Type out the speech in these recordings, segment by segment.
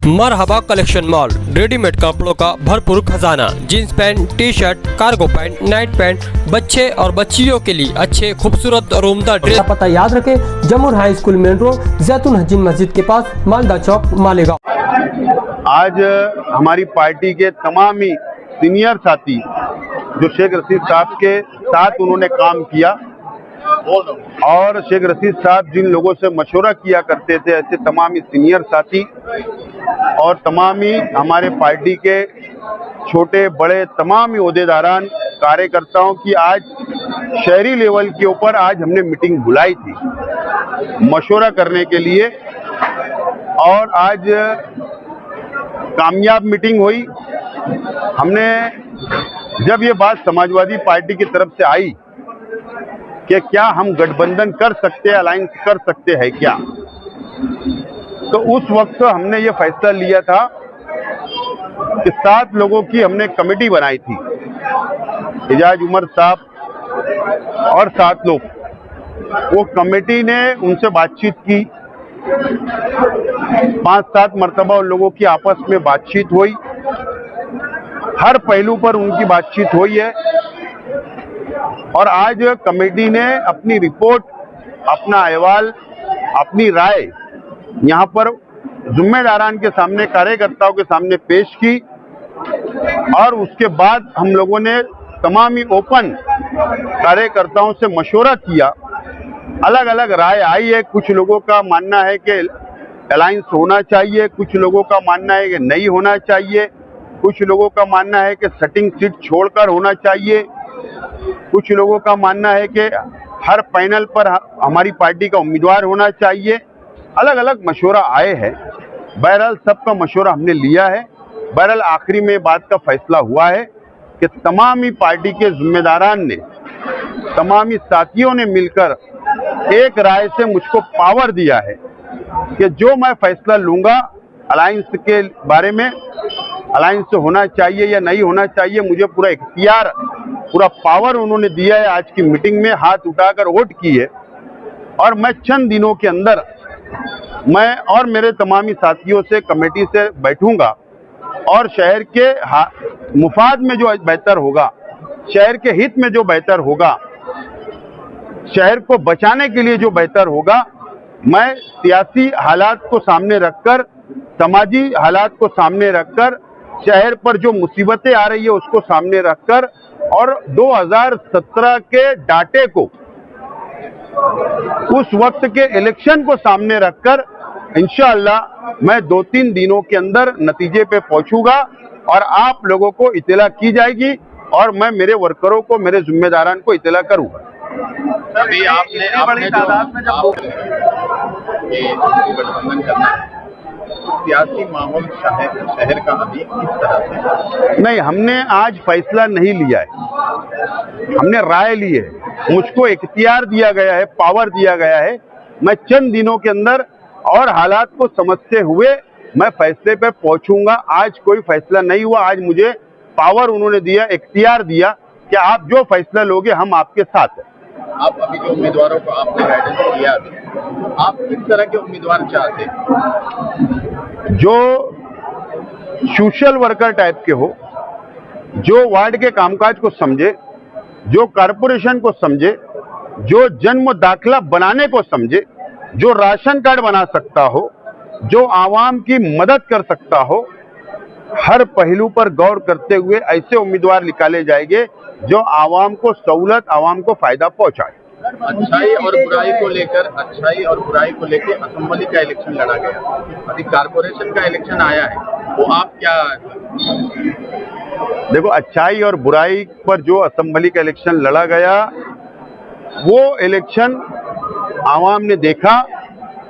मरहबा collection mall, readymade कपड़ों का भरपूर खजाना, jeans pant, T shirt, cargo pant, night pant, बच्चे और बच्चियों के लिए अच्छे खूबसूरत और उम्दा ड्रेस। पता याद रखें, जमुर हाई स्कूल मेन रोड, जैतून हजीन मस्जिद के पास, मालदा चौक, मालेगांव। आज हमारी पार्टी के तमाम ही सीनियर साथी जो शेख रशीद साहब के साथ उन्होंने काम किया और शेख रशीद साहब जिन लोगों से मशवरा किया करते थे, ऐसे तमाम ही सीनियर साथी और तमाम ही हमारे पार्टी के छोटे बड़े तमाम ही ओहदेदारान कार्यकर्ताओं की आज शहरी लेवल के ऊपर आज हमने मीटिंग बुलाई थी मशवरा करने के लिए। और आज कामयाब मीटिंग हुई। हमने जब ये बात समाजवादी पार्टी की तरफ से आई कि क्या हम गठबंधन कर सकते हैं, अलायंस कर सकते हैं क्या, तो उस वक्त हमने ये फैसला लिया था कि 7 लोगों की हमने कमेटी बनाई थी, एजाज उमर साहब और 7 लोग। वो कमेटी ने उनसे बातचीत की, 5-7 मरतबा उन लोगों की आपस में बातचीत हुई, हर पहलू पर उनकी बातचीत हुई है। और आज कमेटी ने अपनी रिपोर्ट, अपना अहवाल, अपनी राय यहाँ पर जिम्मेदारान के सामने, कार्यकर्ताओं के सामने पेश की। और उसके बाद हम लोगों ने तमाम ही ओपन कार्यकर्ताओं से मशवरा किया। अलग अलग राय आई है। कुछ लोगों का मानना है कि अलायंस होना चाहिए, कुछ लोगों का मानना है कि नहीं होना चाहिए, कुछ लोगों का मानना है कि सेटिंग सीट छोड़कर होना चाहिए, कुछ लोगों का मानना है कि हर पैनल पर हमारी पार्टी का उम्मीदवार होना चाहिए। अलग अलग मशवरा आए हैं। बहरहाल सबका मशवरा हमने लिया है। बहरहाल आखिरी में बात का फैसला हुआ है कि तमाम ही पार्टी के जिम्मेदारान ने, तमाम ही साथियों ने मिलकर एक राय से मुझको पावर दिया है कि जो मैं फैसला लूंगा अलायंस के बारे में, अलायंस होना चाहिए या नहीं होना चाहिए, मुझे पूरा इख्तियार, पूरा पावर उन्होंने दिया है। आज की मीटिंग में हाथ उठाकर वोट की है। और मैं चंद दिनों के अंदर मैं और मेरे तमामी साथियों से कमेटी से बैठूंगा और शहर के मुफाद में जो बेहतर होगा, शहर के हित में जो बेहतर होगा, शहर को बचाने के लिए जो बेहतर होगा, मैं सियासी हालात को सामने रखकर, समाजी हालात को सामने रखकर, शहर पर जो मुसीबतें आ रही है उसको सामने रखकर और 2017 के डाटे को, उस वक्त के इलेक्शन को सामने रखकर इंशाअल्लाह मैं 2-3 दिनों के अंदर नतीजे पे पहुंचूंगा और आप लोगों को इत्तला की जाएगी और मैं मेरे वर्करों को, मेरे जिम्मेदारान को इत्तला करूंगा। अभी आपने बड़ी तादाद में जब गठबंधन करना है, सियासी माहौल शहर का अभी किस तरह से? नहीं, हमने आज फैसला नहीं लिया है, हमने राय ली है। मुझको इख्तियार दिया गया है, पावर दिया गया है। मैं चंद दिनों के अंदर और हालात को समझते हुए मैं फैसले पे पहुंचूंगा। आज कोई फैसला नहीं हुआ। आज मुझे पावर उन्होंने दिया, इख्तियार दिया कि आप जो फैसला लोगे हम आपके साथ हैं। आप अभी जो उम्मीदवारों को आपने गाइडेंस दिया, आप किस तरह के उम्मीदवार चाहते हैं? जो सोशल वर्कर टाइप के हो, जो वार्ड के कामकाज को समझे, जो कारपोरेशन को समझे, जो जन्म दाखिला बनाने को समझे, जो राशन कार्ड बना सकता हो, जो आवाम की मदद कर सकता हो, हर पहलू पर गौर करते हुए ऐसे उम्मीदवार निकाले जाएंगे जो आवाम को सहूलत, आवाम को फायदा पहुंचाए। अच्छाई और बुराई को लेकर असेंबली का इलेक्शन लड़ा गया, अभी कारपोरेशन का इलेक्शन आया है, वो आप क्या? देखो, अच्छाई और बुराई पर जो असेंबली का इलेक्शन लड़ा गया, वो इलेक्शन आवाम ने देखा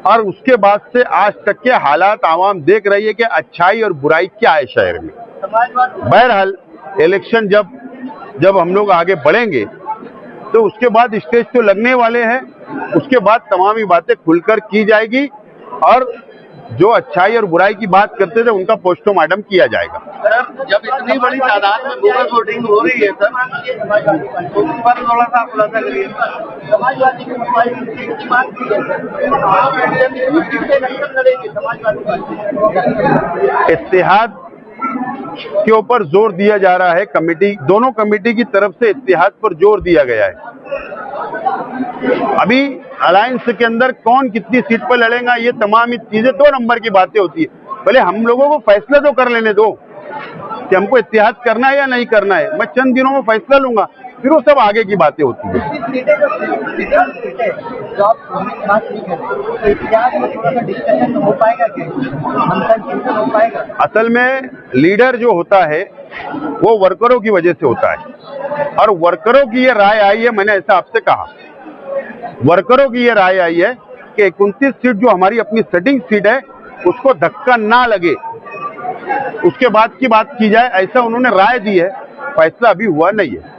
और उसके बाद से आज तक के हालात आवाम देख रही है कि अच्छाई और बुराई क्या है शहर में। बहरहाल इलेक्शन जब हम लोग आगे बढ़ेंगे तो उसके बाद स्टेज तो लगने वाले हैं, उसके बाद तमाम ही बातें खुलकर की जाएगी और जो अच्छाई और बुराई की बात करते थे उनका पोस्टमार्टम किया जाएगा। सर, जब इतनी बड़ी तादाद में बोगस वोटिंग हो रही है सर, तो उस पर थोड़ा सा खुलासा करिए। समाजवादी की बात की है, इत्तेहाद के ऊपर जोर दिया जा रहा है। कमेटी, दोनों कमेटी की तरफ से इत्तेहाद पर जोर दिया गया है। अभी अलायंस के अंदर कौन कितनी सीट पर लड़ेगा, ये तमाम चीजें 2 नंबर की बातें होती है। पहले हम लोगों को फैसला तो कर लेने दो कि हमको इत्तेहाद करना है या नहीं करना है। मैं चंद दिनों में फैसला लूंगा, फिर वो सब आगे की बातें होती है। असल में लीडर जो होता है वो वर्करों की वजह से होता है, और वर्करों की ये राय आई है, मैंने ऐसा आपसे कहा, वर्करों की ये राय आई है कि 29 सीट जो हमारी अपनी सेटिंग सीट है उसको धक्का ना लगे, उसके बाद की बात की जाए, ऐसा उन्होंने राय दी है। फैसला अभी हुआ नहीं है।